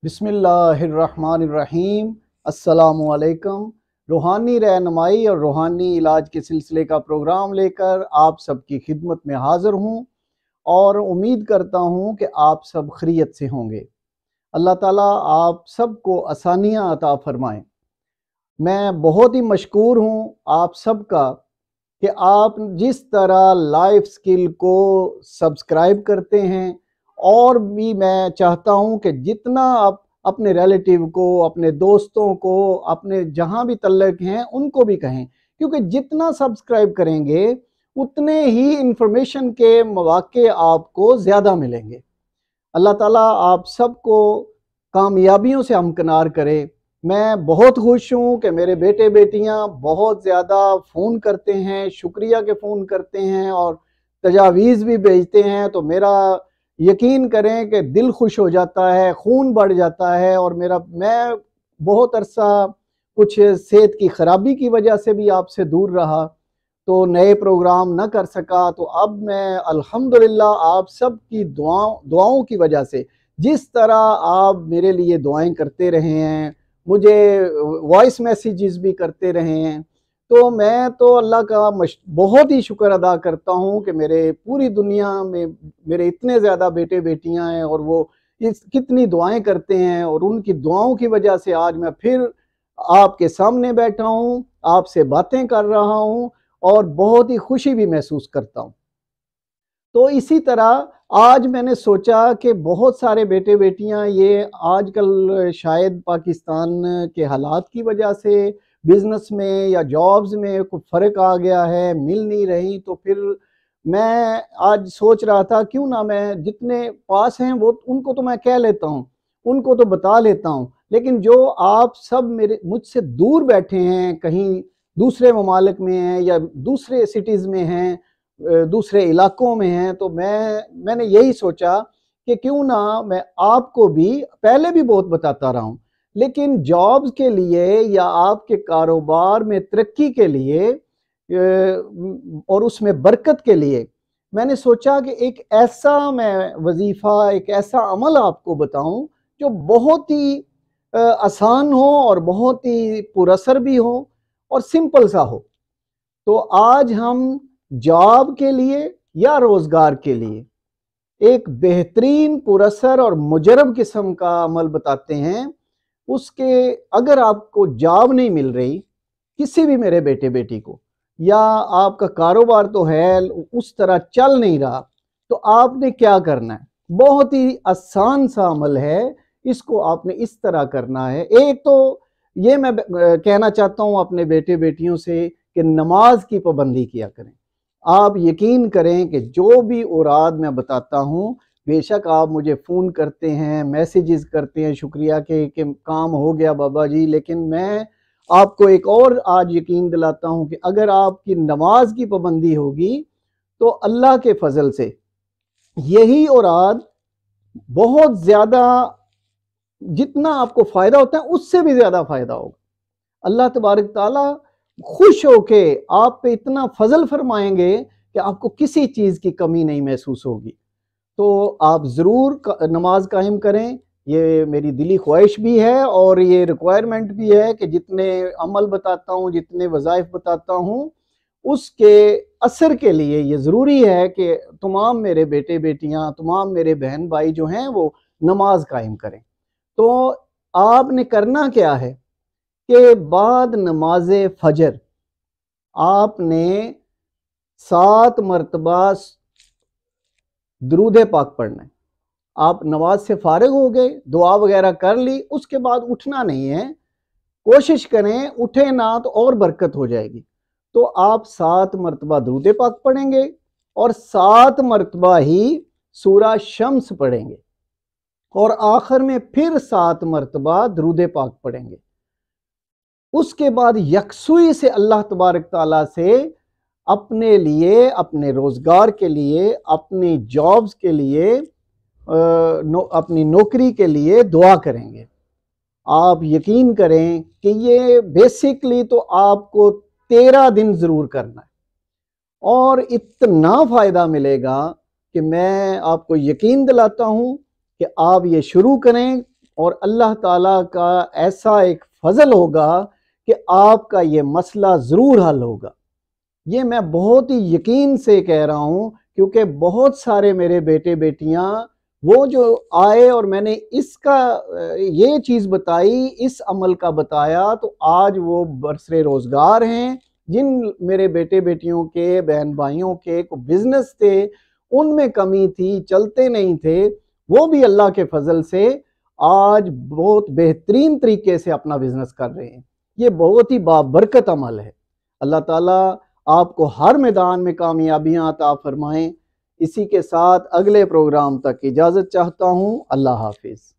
बिस्मिल्लाहिर्रहमानिर्रहीम। अस्सलामुअलैकुम। रूहानी रहनुमाई और रूहानी इलाज के सिलसिले का प्रोग्राम लेकर आप सबकी खिदमत में हाज़िर हूँ और उम्मीद करता हूँ कि आप सब खैरियत से होंगे। अल्लाह ताला आप सबको आसानियाँ अता फ़रमाएँ। मैं बहुत ही मशकूर हूँ आप सबका कि आप जिस तरह लाइफ स्किल को सब्सक्राइब करते हैं, और भी मैं चाहता हूं कि जितना आप अपने रिलेटिव को, अपने दोस्तों को, अपने जहां भी तल्लक हैं उनको भी कहें, क्योंकि जितना सब्सक्राइब करेंगे उतने ही इंफॉर्मेशन के मौके आपको ज़्यादा मिलेंगे। अल्लाह ताला आप सबको कामयाबियों से हमकिनार करे। मैं बहुत खुश हूँ कि मेरे बेटे बेटियाँ बहुत ज़्यादा फ़ोन करते हैं, शुक्रिया के फ़ोन करते हैं और तजावीज़ भी भेजते हैं, तो मेरा यकीन करें कि दिल खुश हो जाता है, खून बढ़ जाता है। और मैं बहुत अरसा कुछ सेहत की ख़राबी की वजह से भी आपसे दूर रहा, तो नए प्रोग्राम न कर सका। तो अब मैं अल्हम्दुलिल्लाह आप सब की दुआओं की वजह से, जिस तरह आप मेरे लिए दुआएं करते रहे हैं, मुझे वॉइस मैसेजेस भी करते रहे हैं, तो मैं तो अल्लाह का बहुत ही शुक्र अदा करता हूँ कि मेरे पूरी दुनिया में मेरे इतने ज़्यादा बेटे बेटियां हैं और वो इस कितनी दुआएं करते हैं, और उनकी दुआओं की वजह से आज मैं फिर आपके सामने बैठा हूँ, आपसे बातें कर रहा हूँ और बहुत ही खुशी भी महसूस करता हूँ। तो इसी तरह आज मैंने सोचा कि बहुत सारे बेटे बेटियां ये आजकल शायद पाकिस्तान के हालात की वजह से बिजनेस में या जॉब्स में कुछ फ़र्क आ गया है, मिल नहीं रही। तो फिर मैं आज सोच रहा था क्यों ना मैं जितने पास हैं वो उनको तो मैं कह लेता हूँ, उनको तो बता लेता हूँ, लेकिन जो आप सब मेरे मुझसे दूर बैठे हैं, कहीं दूसरे ममालिक में हैं या दूसरे सिटीज़ में हैं, दूसरे इलाकों में हैं, तो मैंने यही सोचा कि क्यों ना मैं आपको भी पहले भी बहुत बताता रहा हूँ, लेकिन जॉब्स के लिए या आपके कारोबार में तरक्की के लिए और उसमें बरकत के लिए मैंने सोचा कि एक ऐसा मैं वजीफ़ा, एक ऐसा अमल आपको बताऊं जो बहुत ही आसान हो और बहुत ही पुरअसर भी हो और सिंपल सा हो। तो आज हम जॉब के लिए या रोजगार के लिए एक बेहतरीन पुरअसर और मुजरब किस्म का अमल बताते हैं। उसके अगर आपको जॉब नहीं मिल रही, किसी भी मेरे बेटे बेटी को, या आपका कारोबार तो है उस तरह चल नहीं रहा, तो आपने क्या करना है? बहुत ही आसान सा अमल है। इसको आपने इस तरह करना है। एक तो ये मैं कहना चाहता हूं अपने बेटे बेटियों से कि नमाज की पाबंदी किया करें। आप यकीन करें कि जो भी औराद मैं बताता हूं, बेशक आप मुझे फ़ोन करते हैं, मैसेजेस करते हैं शुक्रिया के काम हो गया बाबा जी, लेकिन मैं आपको एक और आज यकीन दिलाता हूं कि अगर आपकी नमाज की पाबंदी होगी तो अल्लाह के फजल से यही औराद बहुत ज़्यादा, जितना आपको फ़ायदा होता है उससे भी ज़्यादा फ़ायदा होगा। अल्लाह तबारक ताला खुश होके आप पे इतना फजल फरमाएंगे कि आपको किसी चीज़ की कमी नहीं महसूस होगी। तो आप ज़रूर नमाज कायम करें। ये मेरी दिली ख्वाहिश भी है और ये रिक्वायरमेंट भी है कि जितने अमल बताता हूँ, जितने वज़ाइफ बताता हूँ, उसके असर के लिए ये ज़रूरी है कि तमाम मेरे बेटे बेटियाँ, तमाम मेरे बहन भाई जो हैं वो नमाज कायम करें। तो आपने करना क्या है कि बाद नमाज फजर आपने 7 मरतबा दरूद पाक पढ़ना है। आप नमाज से फारिग हो गए, दुआ वगैरह कर ली, उसके बाद उठना नहीं है। कोशिश करें उठे ना तो और बरकत हो जाएगी। तो आप 7 मरतबा दरूद पाक पढ़ेंगे और 7 मरतबा ही सूरा शम्स पढ़ेंगे और आखिर में फिर 7 मरतबा दरूद पाक पढ़ेंगे। उसके बाद यकसुई से अल्लाह तबारक ताला से अपने लिए, अपने रोज़गार के लिए, अपनी जॉब्स के लिए, अपनी नौकरी के लिए दुआ करेंगे। आप यकीन करें कि ये बेसिकली तो आपको 13 दिन ज़रूर करना है और इतना फ़ायदा मिलेगा कि मैं आपको यकीन दिलाता हूँ कि आप ये शुरू करें। اور اللہ تعالیٰ کا ایسا ایک فضل ہوگا کہ آپ کا یہ مسئلہ ضرور حل ہوگا۔ یہ میں بہت ہی یقین سے کہہ رہا ہوں، کیونکہ بہت سارے میرے بیٹے بیٹیاں وہ جو آئے اور میں نے اس کا یہ چیز بتائی، اس عمل کا بتایا، تو آج وہ برسر روزگار ہیں۔ جن میرے بیٹے بیٹیوں کے بہن بھائیوں کے کو بزنس تھے، ان میں کمی تھی، چلتے نہیں تھے، وہ بھی اللہ کے فضل سے آج بہت بہترین طریقے سے اپنا بزنس کر رہے ہیں۔ یہ بہت ہی بابرکت عمل ہے۔ اللہ تعالیٰ آپ کو ہر میدان میں کامیابیاں عطا فرمائیں۔ اسی کے ساتھ اگلے پروگرام تک اجازت چاہتا ہوں۔ اللہ حافظ۔